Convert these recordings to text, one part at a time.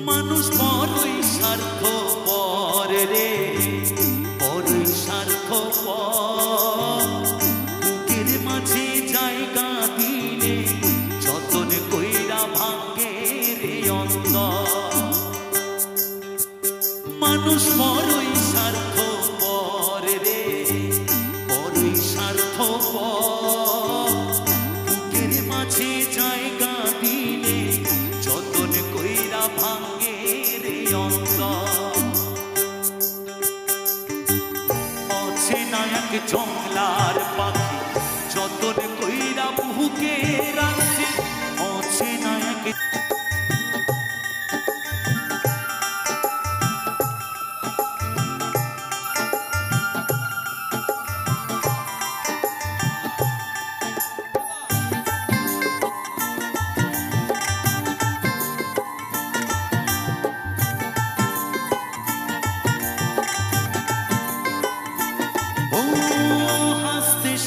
মানুষ বড়ই স্বার্থপর রে, বড়ই স্বার্থপর। বুকের মাঝে জায়গা দিলে যতন কইরা ভাঙ্গে রে অন্তর। মানুষ বড়ই স্বার্থপর রে, বড়ই স্বার্থপর। বুকের মাঝে জায়গা দিলে যতন কইরা ভাঙ্গে রে অন্তর। অচেনা এক জংলার পাখি যতন কইরা বুকে রাখছে, অচেনা এক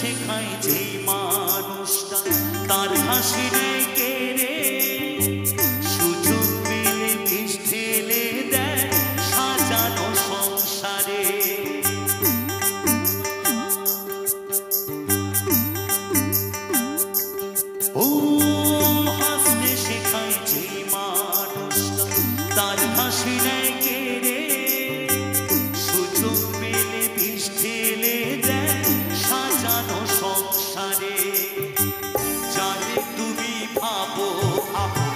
শেখায় যে মানুষটা তার হাসি রেখে রে, সুযোগ পেলে বিষ ঢেলে দেয় সাজানো সংসারে। ও হাসতে শেখায় যে মানুষটা তার হাসি রেখে রে, সুযোগ পেলে বিষ ঢেলে দেয় সাজানো সংসারে। জানে তুমি ভাবো ভাবো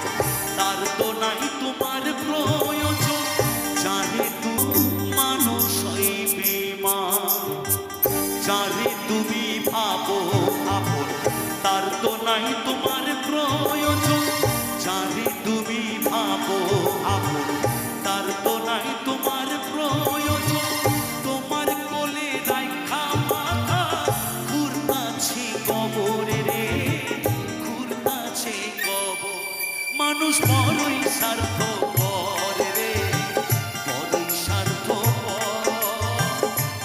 তার তো নাই তোমার প্রয়োজন, জানে তুমি মানুষ বেঈমান। জানে তুমি ভাবো ভাবো তার তো নাই তোমার প্রয়োজন, জানে তুমি ভাবো ভাবো তার তো নাই তোমার প্রয়োজন। তোমার কোলে রাখা মাথা ঘুরতাছে কবরে রে, ঘুরতাছে কবর। মানুষ বড়ই স্বার্থপর রে, বড়ই স্বার্থপর।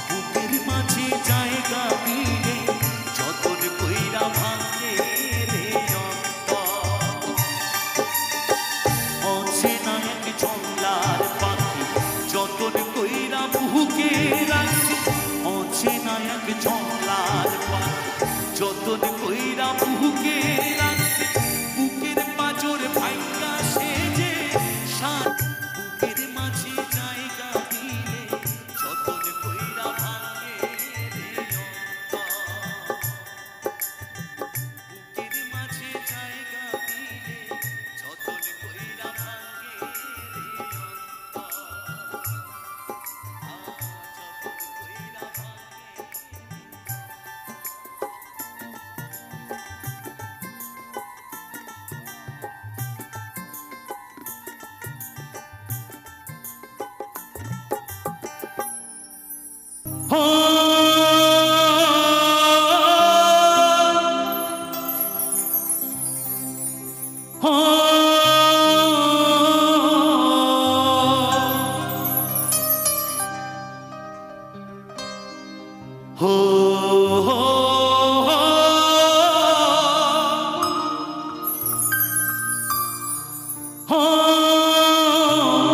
বুকের মাঝে জায়গা দিলে যতন কইরা ভাঙে রে অন্তর। অচেনা এক জংলার পাখি যতন কইরা বুকে রাখছে, অচেনা এক জংলার পাখি যতন কইরা বুকে রাখছে। বুকের পাঁজর ভাঙ্গা সেজে বুকের মাঝে জায়গা দিলে যতন কইরা ভাঙে রে অন্তর। বুকের মাঝে জায়গা দিলে যতন কইরা ভাঙে রে অন্তর। যতন কইরা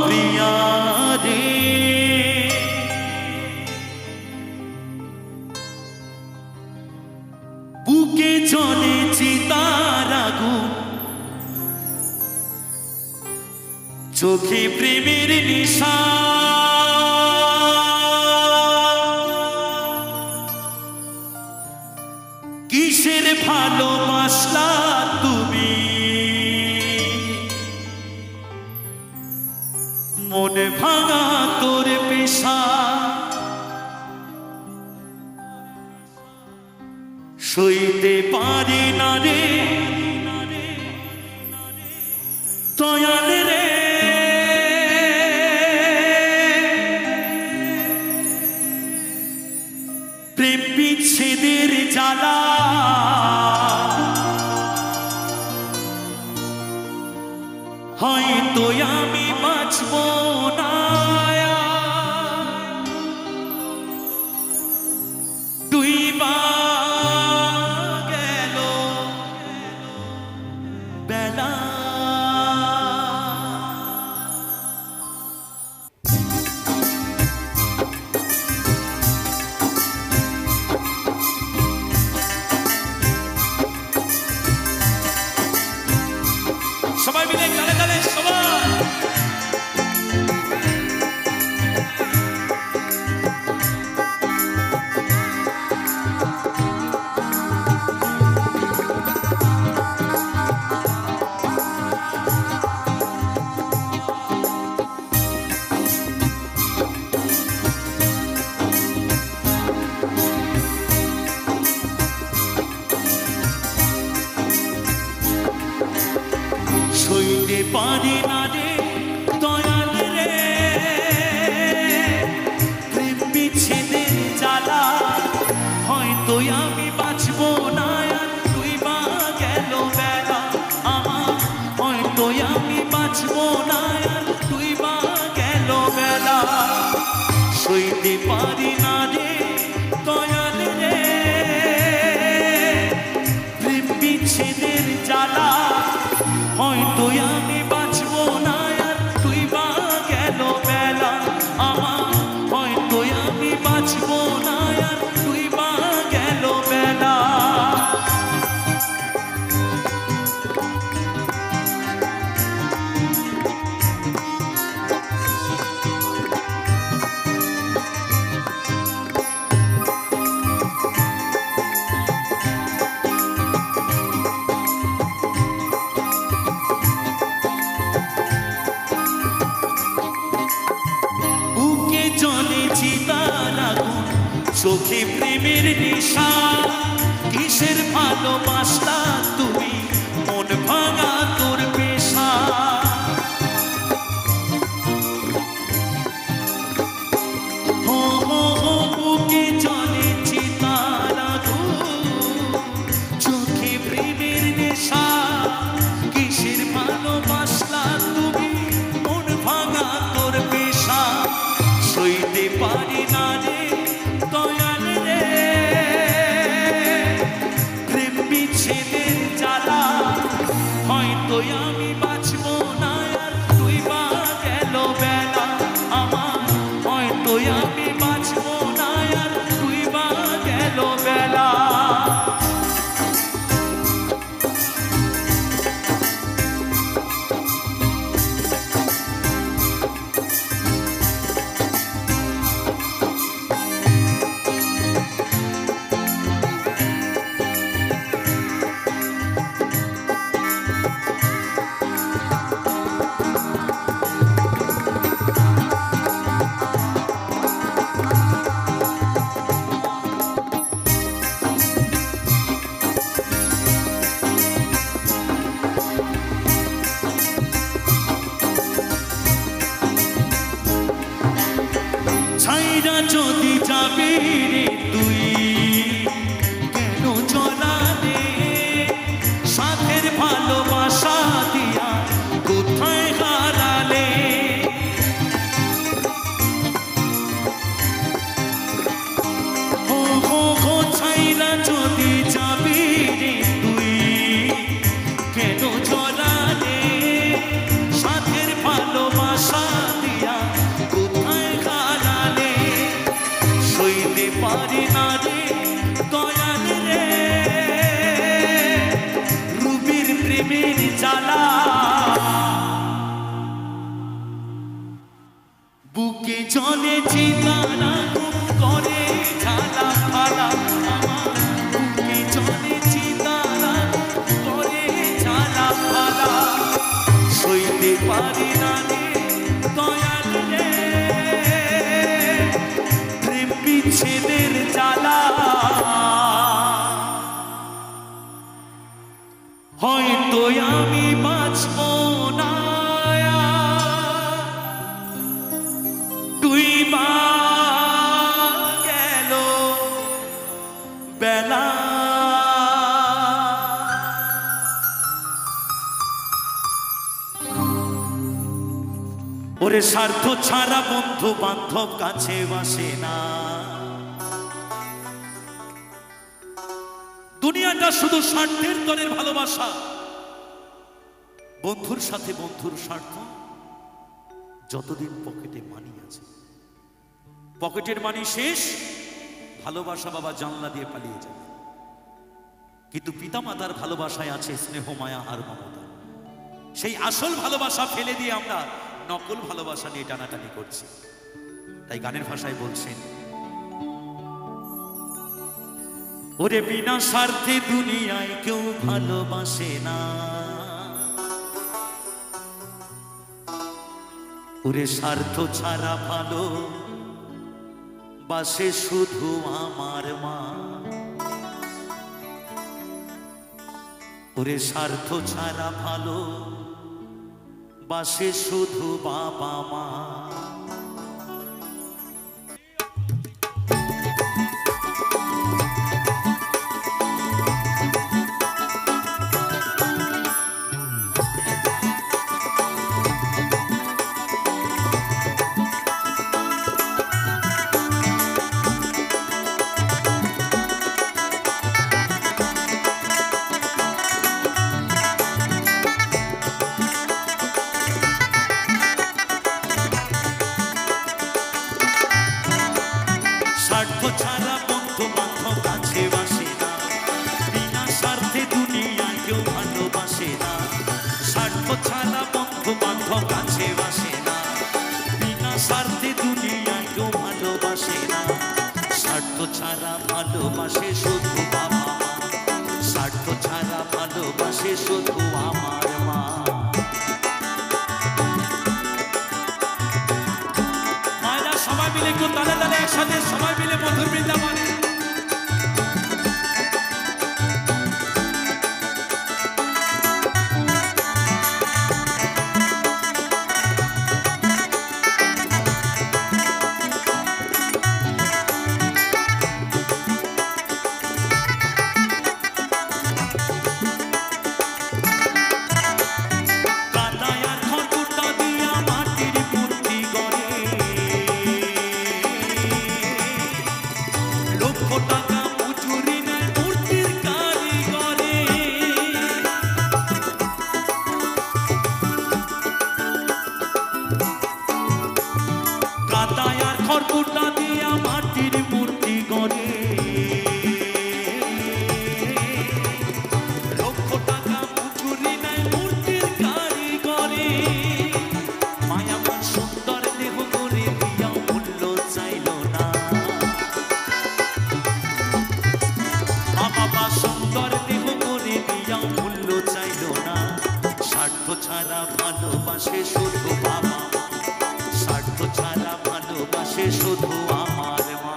প্রিয়া রে, বুকে জ্বলে চিতার আগুন, চোখে প্রেমের নিশা। কিসের ভালোবাসলা তুমি, মনে ভাঙা তোর পেশা। সইতে পারি না রে দয়াল রে, প্রেম বিচ্ছেদের জ্বালা। হয়তো আমি বাঁচব না। বাঁচবো না আর তুই বা গেল বেলা। বুকে জলে চিতার আগুন, চোখে প্রেমের নেশা, কিসের ভালোবাসা তুমি, মন ভাঙা তোর পেশা। হো হো হো বুকে জলে চিতার আগুন, চোখে প্রেমের নেশা, কিসের ভালোবাসা তুমি, মন ভাঙা তোর পেশা। সইতে পারি না রে দয়াল রে প্রেম বিচ্ছেদের জ্বালা, হয়তো আমি বাঁচবো না আর তুই বা গেল বেলা আমার, হয়তো আমি বাঁচবো না আর তুই বা গেল বেলা। ছাইরা যদি যাবি রে তুই কেন জলালে, সাথের ভালোবাসা দিয়া কোথায় হারালে। হো হো হো ছাইরা যদি যাবি রে তুই কেন জলালে, সাথের ভালোবাসা দিয়া কোথায় হারালে। সইতে পারি না রে দয়াল রে রুবির প্রেমের জ্বালা, বুকে জলে চিতার আগুন করে জ্বালা ফালা আমার, বুকে জলে চিতার আগুন করে জ্বালা ফালা। সইতে পারি না রে দয়াল রে প্রেম বিচ্ছেদের জ্বালা, হয়তো আমি বাঁচবো না তুই বা গেল বেলা। ওরে স্বার্থ ছাড়া বন্ধু বান্ধব কাছে বাসে না, দুনিয়াটা শুধু স্বার্থের তরের ভালোবাসা। বন্ধুর সাথে বন্ধুর স্বার্থ, যতদিন পকেটে মানি আছে, পকেটের মানি শেষ, ভালোবাসা বাবা জানলা দিয়ে পালিয়ে যাবে। কিন্তু পিতামাতার ভালোবাসায় আছে স্নেহ মায়া আর মমতা, সেই আসল ভালোবাসা ফেলে দিয়ে আমরা নকল ভালোবাসা নিয়ে টানাটানি করছি। তাই গানের ভাষায় বলছেন, ওরে বিনা স্বার্থে দুনিয়ায় কেউ ভালোবাসে না, ওরে স্বার্থ ছাড়া ভালো বাসে শুধু আমার মা, ওরে স্বার্থ ছাড়া ভালো বাসে শুধু বাবা মা। স্বার্থে দুনিয়া কেউ ভালোবাসে না, স্বার্থ ছাড়া ভালোবাসে শুধু বাবা মা, স্বার্থ ছাড়া ভালোবাসে শুধু আমার মা। মায়েরা সবাই মিলে একটু তালে তালে একসাথে সবাই মিলে মধুর বৃন্দাবনে। খড়কুটা দিয়া মাটির মূর্তি গড়ে, লক্ষ টাকা মজুরি নেয় মূর্তির কারিগরে। মায়ামন সুন্দর দেহ করে দিয়া মূল্য চাইল না, মা বাবা সুন্দর দেহ করে দিয়া মূল্য চাইল না। স্বার্থ ছাড়া ভালোবাসে শুধু বাবা, স্বার্থ ছাড়া ভালোবাসে শুধু আমার মা।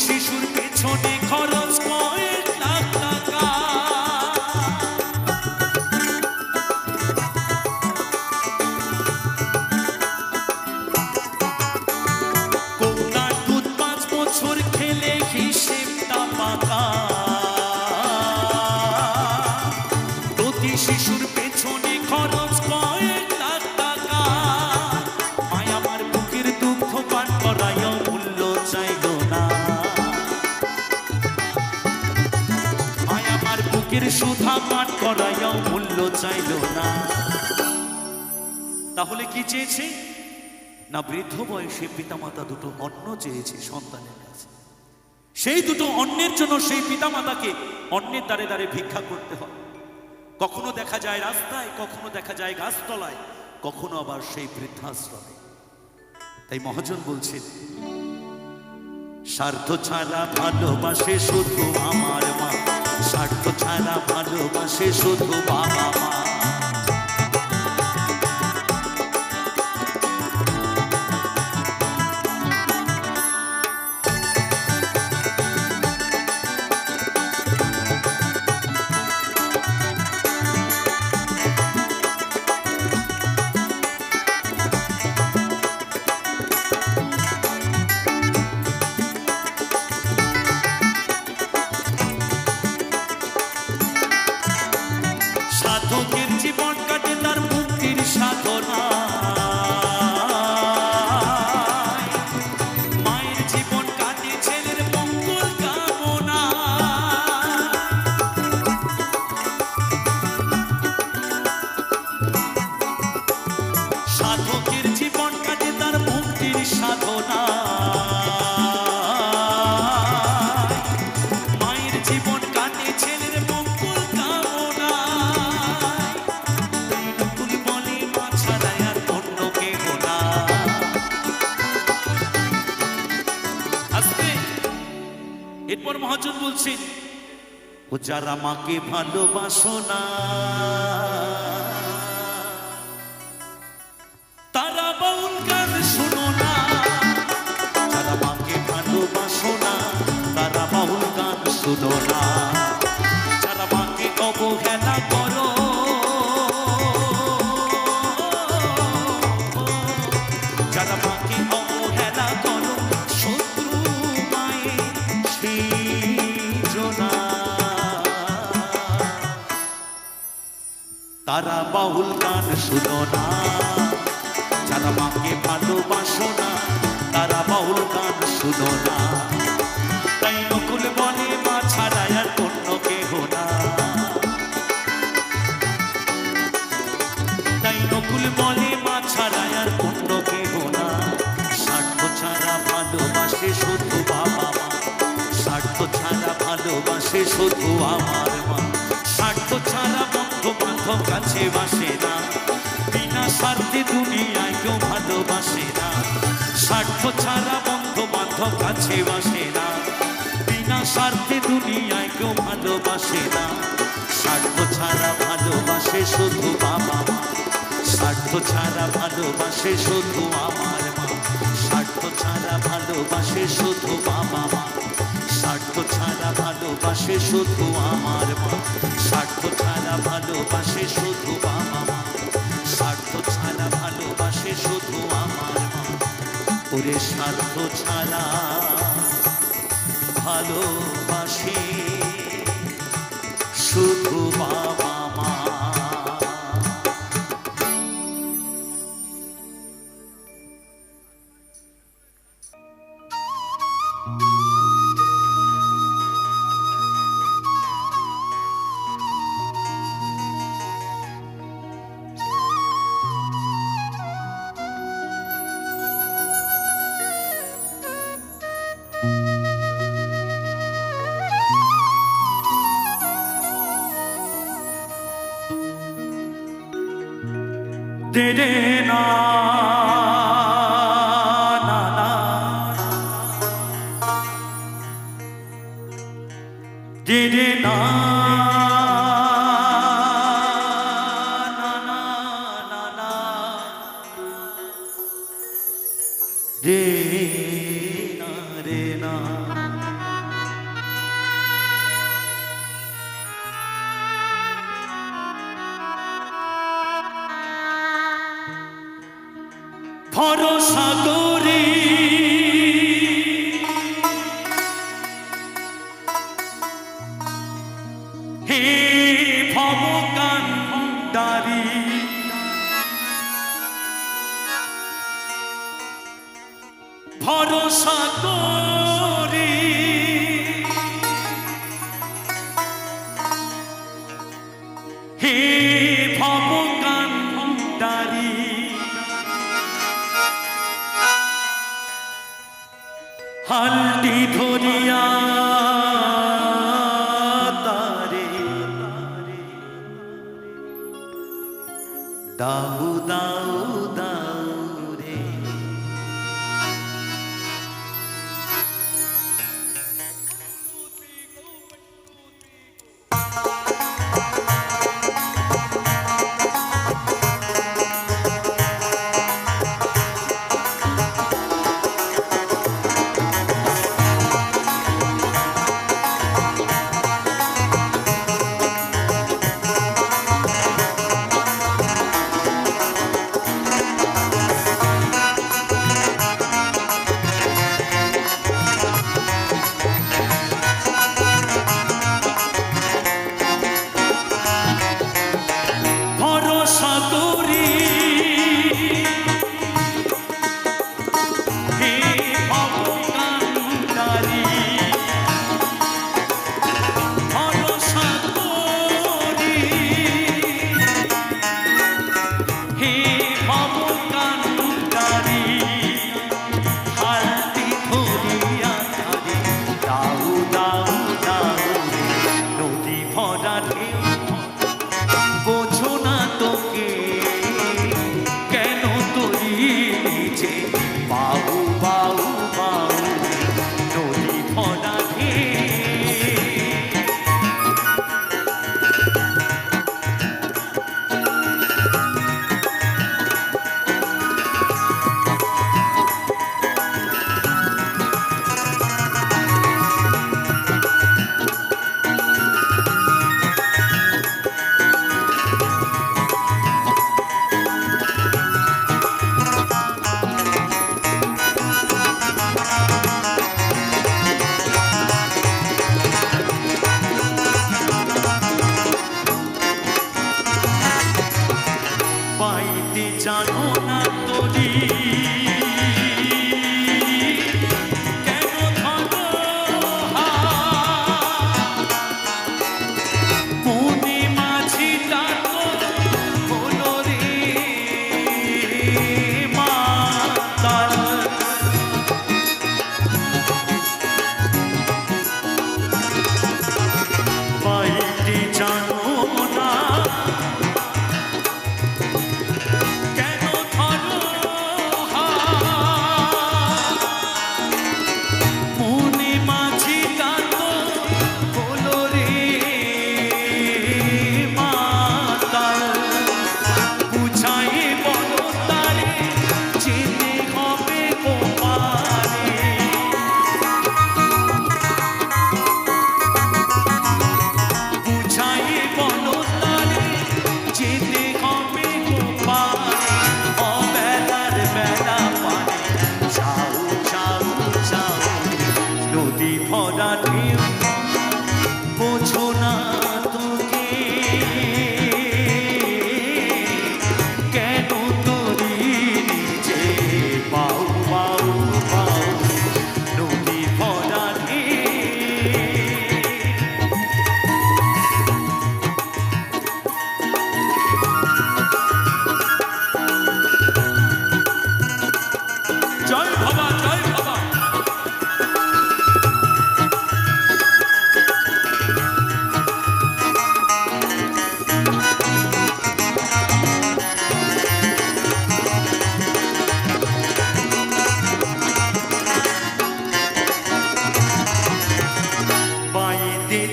শিশুর পেছনে খরচ কয়েক লাখ টাকা, কন্যার দুধ 5 বছর খেলে হিসেবটা পাকা। প্রতি শিশুর পেছনে খরচ কয়েক লাখ টাকা। মায় আমার বুকের দুঃখ পান করায় মূল্য চাইল না, বুকের সুধা পান করাইয়াও মূল্য চাইল না। তাহলে কি চেয়েছে না, বৃদ্ধ বয়সে পিতামাতা দুটো অন্ন চেয়েছে সন্তানের কাছে। সেই দুটো অন্নের জন্য সেই পিতামাতাকে অন্নের দ্বারে দ্বারে ভিক্ষা করতে হয়। কখনো দেখা যায় রাস্তায়, কখনো দেখা যায় গাছতলায়, কখনো আবার সেই বৃদ্ধাশ্রমে। তাই মহাজন বলছেন, স্বার্থ ছাড়া ভালোবাসে শুধু আমার মা, স্বার্থ ছাড়া ভালোবাসে শুধু বাবা মা। সাধকের জীবন কাটে তার মুক্তির সাধনা, মায়ের জীবন কাটে ছেলের মঙ্গল কামনা। সাধকের জীবন কাটে তার মুক্তির সাধনা, মায়ের জীবন কাটে ছেলের মঙ্গল কামনা। এরপর মহাজন বলছেন, ও যারা মাকে ভালোবাসো না তারা বাউল গান শোনো না, যারা মাকে ভালোবাসো না তারা বাউল গান শোনো না, যারা মাকে অবহেলা করো যারা মাকে অবহেলা করো শত্রু মায়ের সৃজনা। তারা বাউল গান শুনো না, যারা মাকে ভালোবাসো না তারা বাউল গান শুনো না। তাই নকুল বলে মা ছাড়া আর অন্য কেহ না, তাই নকুল বলে মা ছাড়া আর অন্য কেহ না। স্বার্থ ছাড়া ভালোবাসে শুধু বাবা মা, স্বার্থ ছাড়া ভালোবাসে শুধু আমার মা। স্বার্থ ছাড়া বন্ধু বান্ধব কাছে বাসে না, বিনা স্বার্থে দুনিয়ায় কেউ ভালোবাসে না। স্বার্থ ছাড়া বন্ধু বান্ধব কাছে বাসে না, বিনা স্বার্থে দুনিয়ায় কেউ ভালোবাসে না। স্বার্থ ছাড়া ভালোবাসে শুধু বাবা মা, স্বার্থ ছাড়া ভালোবাসে শুধু আমার মা। স্বার্থ ছাড়া ভালোবাসে শুধু বাবা মা, স্বার্থ ছাড়া ভালোবাসে শুধু আমার মা। স্বার্থ ছাড়া ভালোবাসে শুধু বাবা মা, স্বার্থ ছাড়া ভালোবাসে শুধু আমার মা। ওরে স্বার্থ ছাড়া ভালোবাসে শুধু বাবা মা। तेरे ना ना ना तेरे ना ना ना ना ना रे ना रे ना। ভরসা করি হে ভবকান্ডারি, ভরসা করি হে ভবকান্ডারি। হালটি ধরিয়া তারে দাউ দাউ দাউ রে। বোঝো না তোকে কেন তোরি নিচে বাউ বাউ বাউ নদী ভরা জয় বাবা জয় বাবা।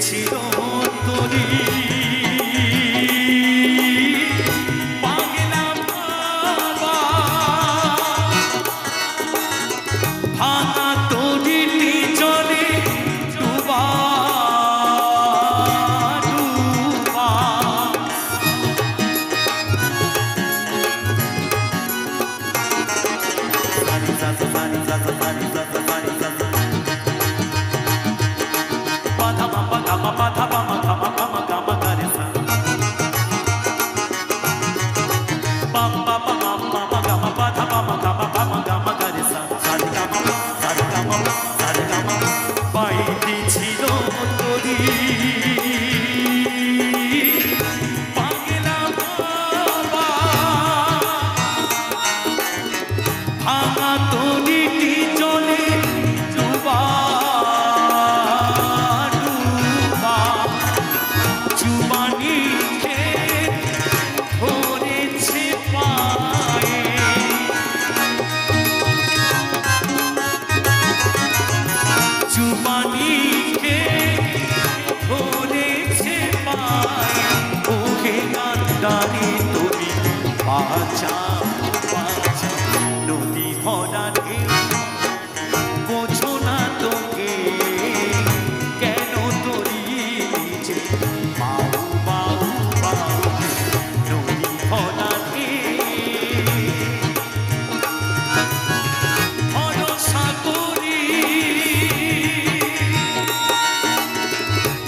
ছিল তোরি পাগলা বাবা ভাঙা তোরিটি চলে ডুবা ডুবা সারি সারি সারি সারি সারি সারি সারি Pata papa gama pata pama gama pama gama garesa. Papa pama pama gama pata pama gama pama gama garesa. Sari gama sari gama sari gama. Paiti chilo tori. Pagela baba. Bhanga tori ti chole juba. নদী ভরা বোঝো না তোকে কেন তোরি যে বাউ বাউ বাউ নদী ভরা ভরসা করি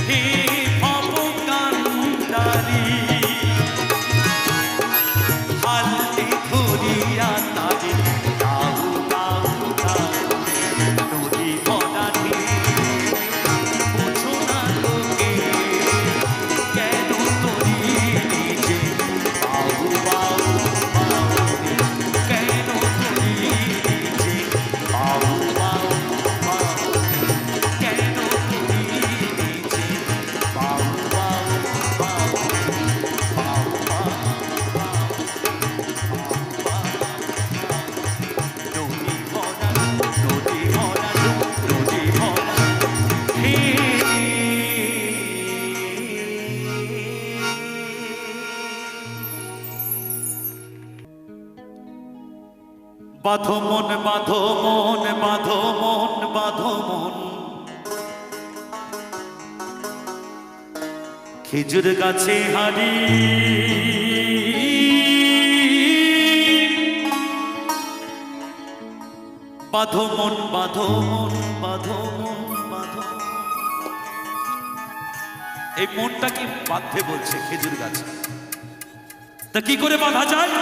হে ভবকান্ডারি হাতে ধরিয়া তারে দাউ দাউ দাউ নদী ভরা বোঝো না তোকে কেন তোরি নিজে বাউ বাউ বাউ কেন তোরি নিজে বাউ বাউ বাউ কেন তোরি নিজে বাউ বাউ বাউ বাউ বাউ নদী ভরা নদী ভরা নদী ভরা বাঁধো মন বাঁধো মন বাঁধো মন বাঁধো মন খেজুর গাছে হারি বাঁধো মন বাঁধো মন বাঁধো মন বাঁধো এই মনটাকে বাঁধতে বলছে খেজুর গাছে। তা কি করে বাঁধা যায়?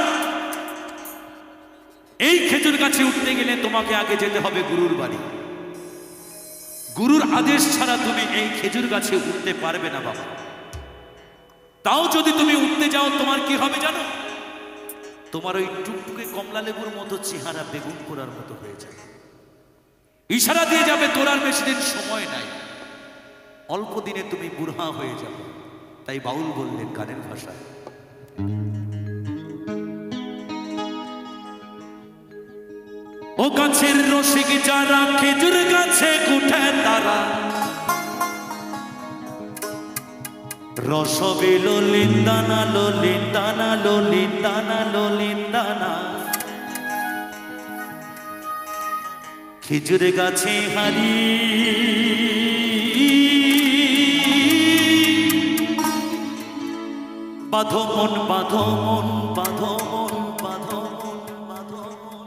এই খেজুর গাছে উঠতে গেলে তোমাকে আগে যেতে হবে গুরুর বাড়ি। গুরুর আদেশ ছাড়া তুমি এই খেজুর গাছে উঠতে পারবে না বাবা। তাও যদি তুমি উঠতে যাও তোমার কি হবে জানো? তোমার ওই টুকটুকে কমলা লেবুর মতো চেহারা বেগুন পোড়ার মতো হয়ে যাবে। ইশারা দিয়ে যাবে তোর আর বেশি দিন সময় নাই, অল্প দিনে তুমি বুড়া হয়ে যাবে। তাই বাউল বললেন গানের ভাষায়, ও গাছের রসিক যারা খেজুর গাছে উঠে তারা রসবে ললিন্দানা ললিন্দানা ললিন্দানা ললিন্দানা খেজুর গাছে হারি বাঁধো মন বাঁধো মন বাঁধো মন বাঁধো মন বাঁধো মন।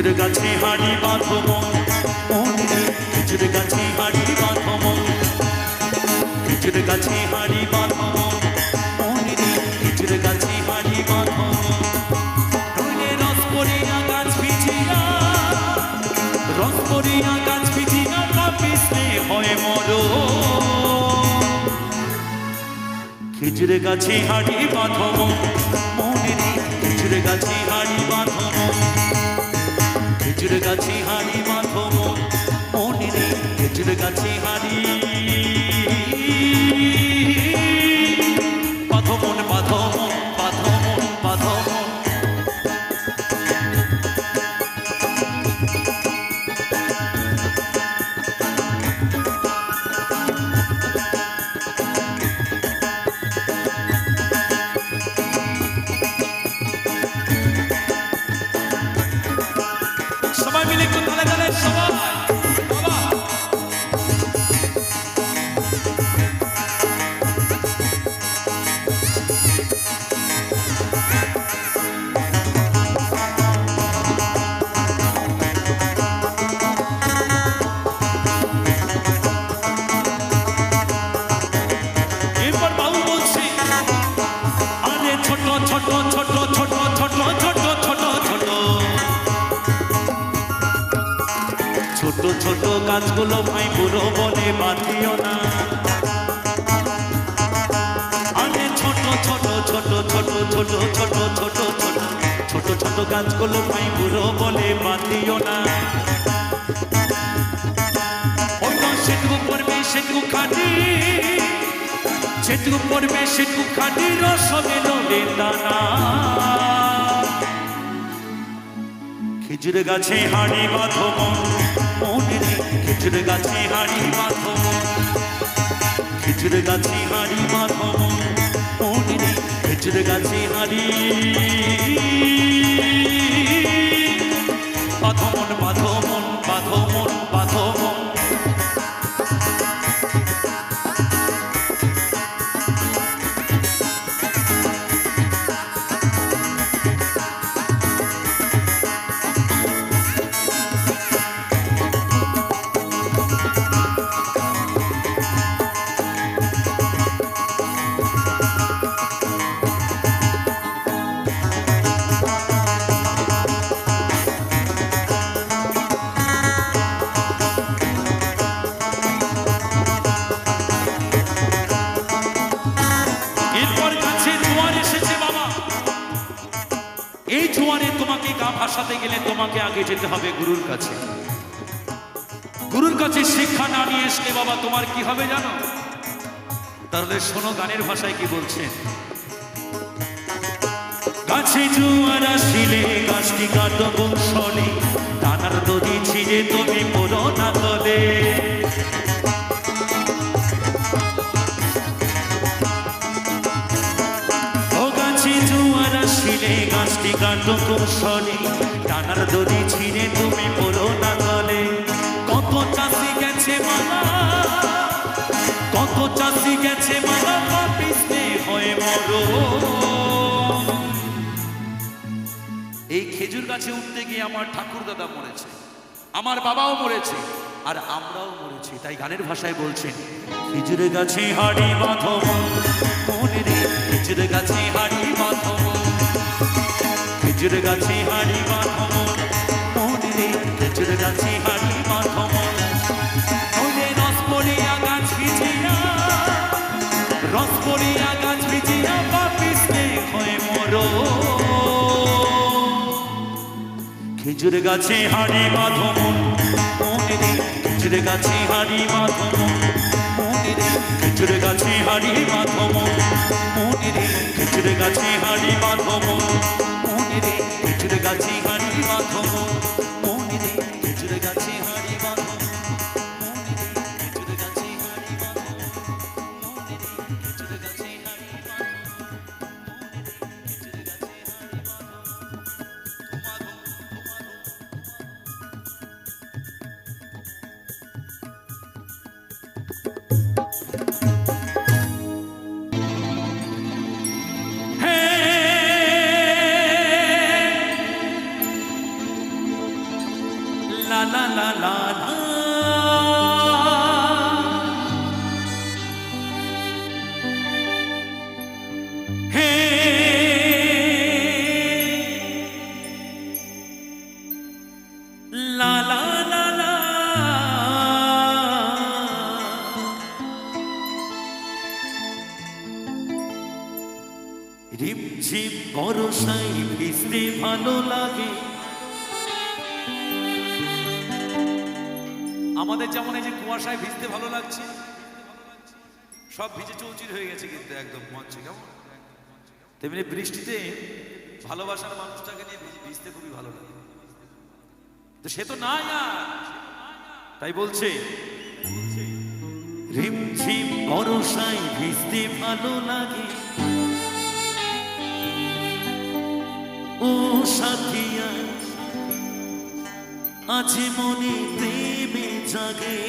খেজুর গাছে হাড়ি বাঁধো মন, মনে খেজুর গাছে হাড়ি বাঁধো মন, খেজুর গাছে হাড়ি বাঁধো মন, মনে খেজুর গাছে হাড়ি বাঁধো মন। নইলে রস পড়িয়া গাছ ভিজিয়া, রস পড়িয়া গাছ ভিজিয়া কাঁপিসে হয় মরো। খেজুর গাছে হাড়ি বাঁধো মন, মনে খেজুর গাছে হাড়ি বাঁধো মন, খেজুর গাছে হাড়ি বাঁধো মন, মনে খেজুর গাছে হাড়ি বাঁধো মন, বাঁধো মন, বাঁধো মন, বাঁধো মন। সবাই মিলে একটু তালে তালে সবাই বাবা। এরপর বাবু বলছে, আরে ছোট ছোট ছোট ছোট ছোট ছোট ছোট ছোট ছোট ছোট গাছগুলো ভাই বুড়ো বলে বাঁধিও না। আরে ছোট ছোট ছোট ছোট ছোট ছোট ছোট ছোট ছোট ছোট গাছগুলো ভাই বুড়ো বলে বাঁধিও না। অন্য সেটুকু পড়বে সেটুকু খাটি, যেটুকু পড়বে সেটুকু খাটি রস হবে নলে দানা। খেজুর গাছে হাড়ি বাঁধো মন, মনে খেজুর গাছে হাড়ি বাঁধো মন, খেজুর গাছে হাড়ি বাঁধো মন, মনে খেজুর গাছে হাড়ি বাঁধো মন, বাঁধো মন, বাঁধো মন, বাঁধো মন। এই জোয়ারে তোমাকে গা ভাসাতে গেলে তোমাকে আগে যেতে হবে গুরুর কাছে। গুরুর কাছে শিক্ষা না নিয়ে আসলে বাবা তোমার কি হবে জানো? তাহলে শোনো গানের ভাষায় কি বলছেন। গাছে জোয়ার আসিলে গাছটি কাটো কৌশলে, টানার দড়ি ছিঁড়ে তুমি পড়ো না তলে। গাছটি কাটো কৌশলে, টানার দড়ি ছিঁড়ে তুমি পড়ো না তলে। কত চাষি গেছে মালা, কত চাষি গেছে মালা, পাপিসে হয়ে মরো। এই খেজুর গাছে উঠতে গিয়ে আমার ঠাকুর দাদা মরেছে, আমার বাবাও মরেছে, আর আমরাও মরেছি। তাই গানের ভাষায় বলছেন, খেজুর গাছে হাড়ি বাঁধো মনে রে, খেজুর গাছে হাড়ি বাঁধো, খেজুর গাছে হাড়ি বাঁধো মনে রে, খেজুর গাছে হাড়ি বাঁধো মনে। রস পড়িয়া গাছ ভিজিয়া, রস পড়িয়া গাছ ভিজিয়া পাপিসে হয়ে মরো। খেজুর গাছে হাড়ি বাঁধো মনে রে, খেজুর গাছে হাড়ি বাঁধো মনে রে, খেজুর গাছে হাড়ি বাঁধো মনে রে, খেজুর গাছে হাড়ি বাঁধো মনে রে, খেজুর গাছে হাড়ি বাঁধো মনে রে, খেজুর গাছে হাড়ি বাঁধো মনে রে, খেজুর গাছে হাড়ি বাঁধো মনে রে, খেজুর গাছে হাড়ি বাঁধো মনে রে, খেজুর গাছে হাড়ি বাঁধো। লা লা লা লা লা। হে লা লা লা লা। রিমঝিম বরসায় ভিজতে ভালো লাগে। আমাদের যেমন এই যে কুয়াশায় ভিজতে ভালো লাগছে, সব ভিজে চৌচির হয়ে গেছে কিন্তু একদম মঞ্চে, কেমন তেমনি বৃষ্টিতে ভালোবাসার মানুষটাকে নিয়ে ভিজতে খুবই ভালো লাগে। তো সে তো নাই আর, তাই বলছে রিমঝিম বরসায় ভিজতে ভালো লাগে। ও সাথিয়া আজ মনে প্রেমে জাগে।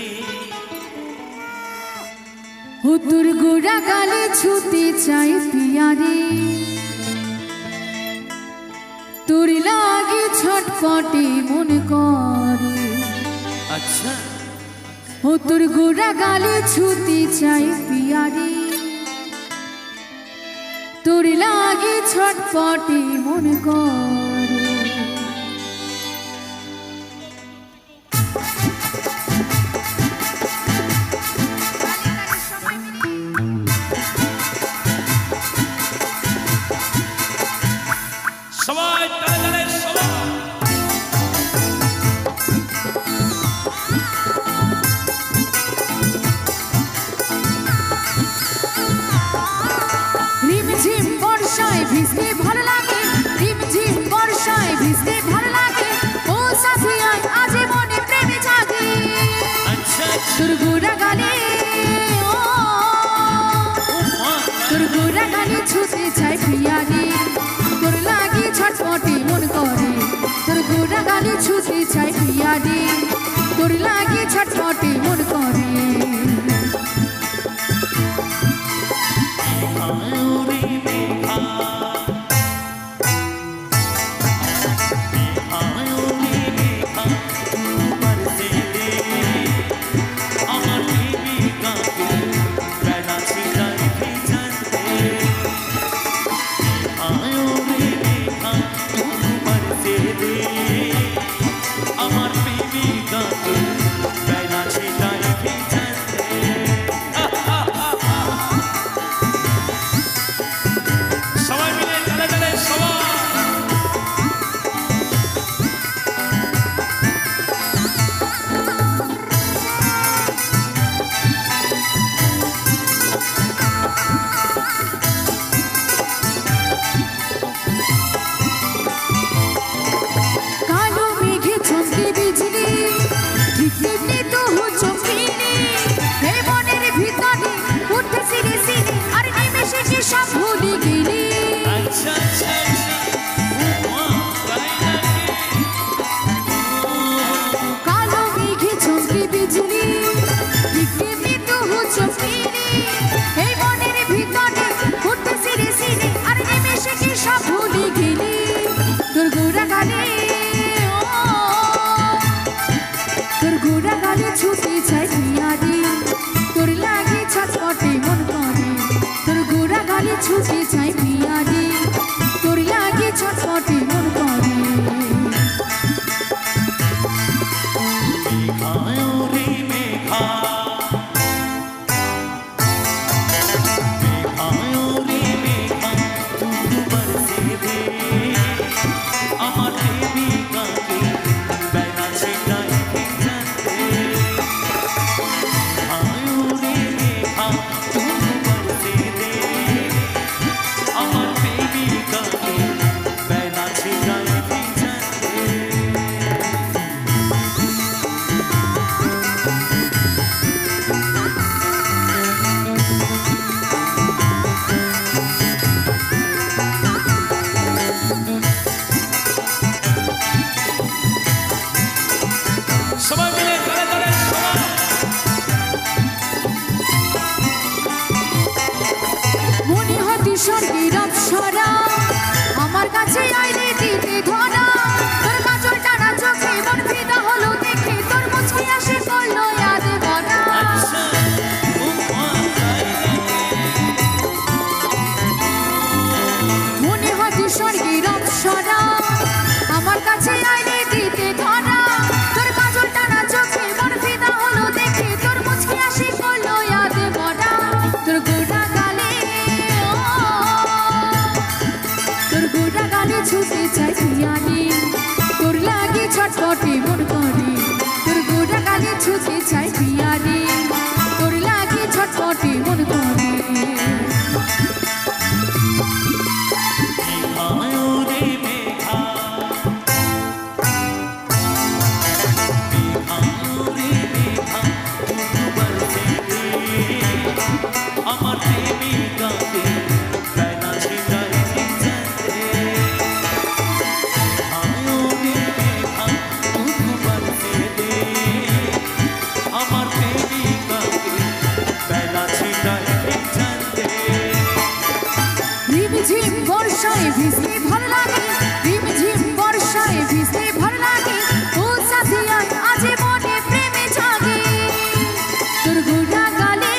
ও তোর গোড়া গালে ছুতে চাই পিয়ারে, তোর লাগে ছটফটে মন করে। আচ্ছা ও তোর গোড়া গালে ছুতে চাই পিয়ারে, তোর লাগে ছটফটে মন করে। সবাই তালে তালে সবাই। রিমঝিম বর্ষায় ভিজতে ভালো লাগে, রিমঝিম বর্ষায় ভিজতে ভালো লাগে। ও সাথিয়া আজ মনে প্রেমে জাগে। আচ্ছা তোর গোড়া গালে ও তোর গোড়া গালে ছুতে চাই পিয়ারে, তোর লাগি ছটফটে মন করে। তোর গোড়া গালে ছুতে চাই পিয়ারে, তোর লাগি ছটফটে মন করে। ছটপটে মন করে তোর গোড়া গালে ছুতে চাই প্রিয়া রে তোর লাগে ছটপটে মন করে আমার প্রেমিকাকে বেলা ছিটাই দিতে আয়োরে মেঘা তুতু বলতে দে আমার প্রেমিকাকে বেলা ছিটাই দিতে রিমঝিম বর্ষায় ভিজতে ভালো লাগে রিমঝিম বর্ষায় ভিজতে ভালো লাগে ও সাথিয়া আজ মনে প্রেমে জাগে তোর গোড়া গালে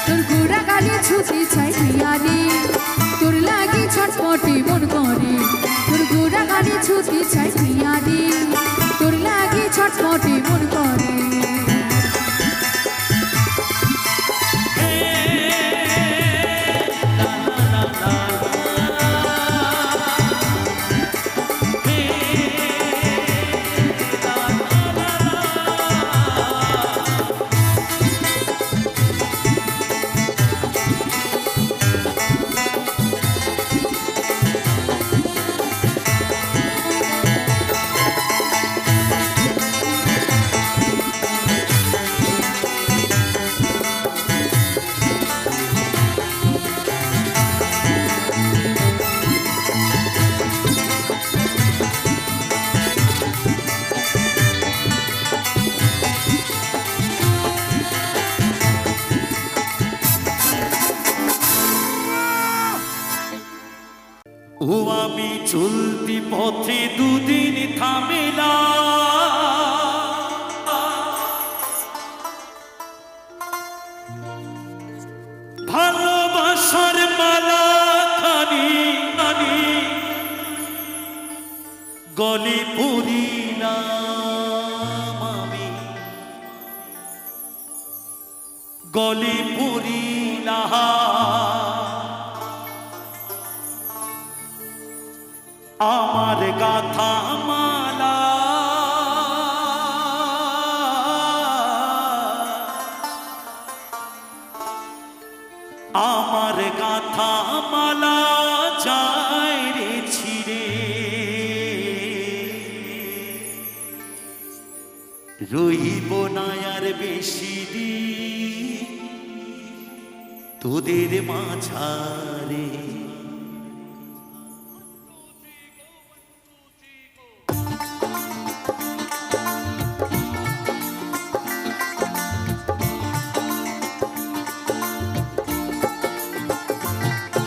তোর গোড়া গালে ছুতে চাই প্রিয়া রে তোর লাগে ছটপটে মন করে তোর গোড়া গালে ছুতে চাই প্রিয়া রে তোর লাগে ছটপটে মন করে ও আমি চলতি পথে দুদিন থামিলা ভালোবাসার মালা খানি খানি গলি পুরিলাম আমি গলি পুরিলাম আমার গাথা মালা আমার গাথা মালা যায় রে ছিড়ে রইব না আর বেশি দিন তোদের মাঝারে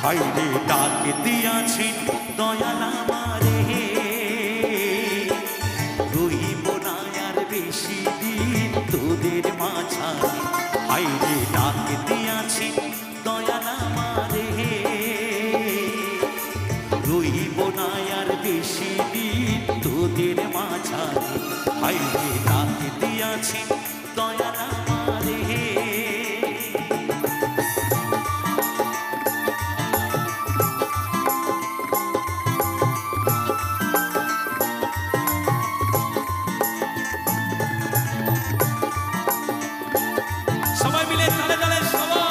হাইরে ডাক দিয়াছি দয়াল আমারে রইব না আর বেশি দিন তোদের মাঝারে হাইরে ডাক দিয়াছি দয়াল আমারে রইব না আর বেশি দিন তোদের মাঝারে হাইরে ডাক দিয়াছি দয়াল আমারে সবাই মিলে তালে তালে সবাই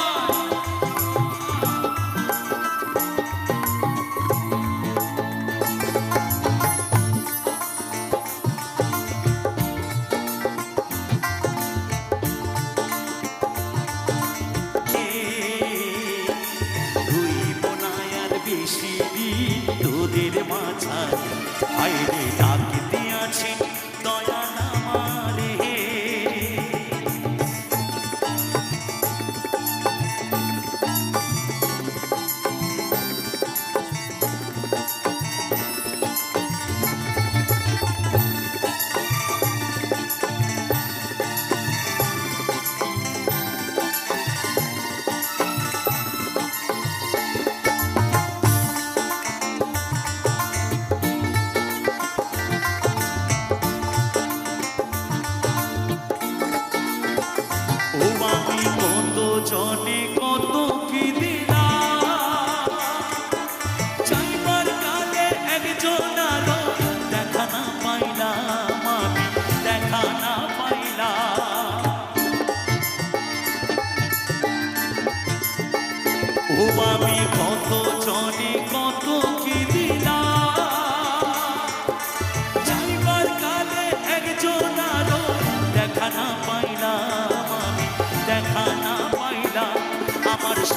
রইব না আর বেশি দিন তোদের মাঝারে হাইরে ডাক দিয়াছি দয়াল আমারে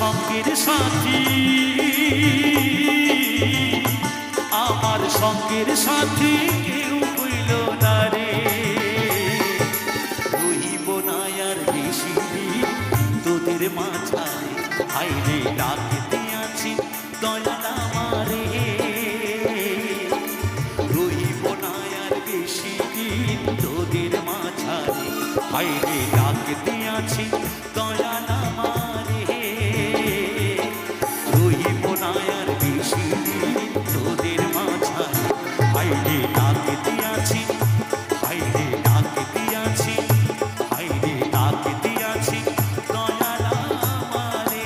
সঙ্গের সাথী, আমার সঙ্গের সাথী কেউ হইল না রে। রহিব না আর বেশি দিন তোদের মাঝারে, হাইরে ডাকতে আছি দয়াল আমারে। রহিব না আর বেশি দিন তোদের মাঝারে, হাইরে ডাকতে আছি দয়াল আমারে। রহিব না আর বেশি দিন তোদের মাঝারে, হাইরে ডাকতে আছি, হাইরে ডাকতে আছি, হাইরে ডাকতে আছি দয়াল আমারে।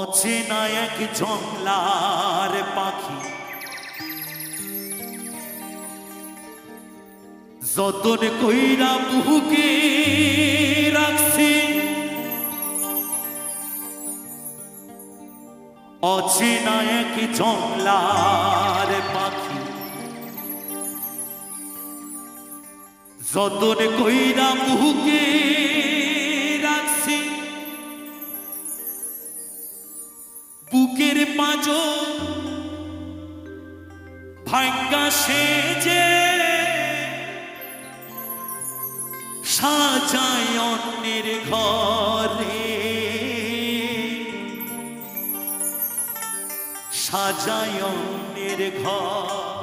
অচেনা এক জংলার পাখি যতন কইরা বুকে রাখছি, অচেনা এক জংলার পাখি যতন কইরা বুকে রাখছি। বুকের পাঁজো ভাঙ্গা সেজে সাজায় অন্যের ঘরে, সাজায় অন্যের ঘর।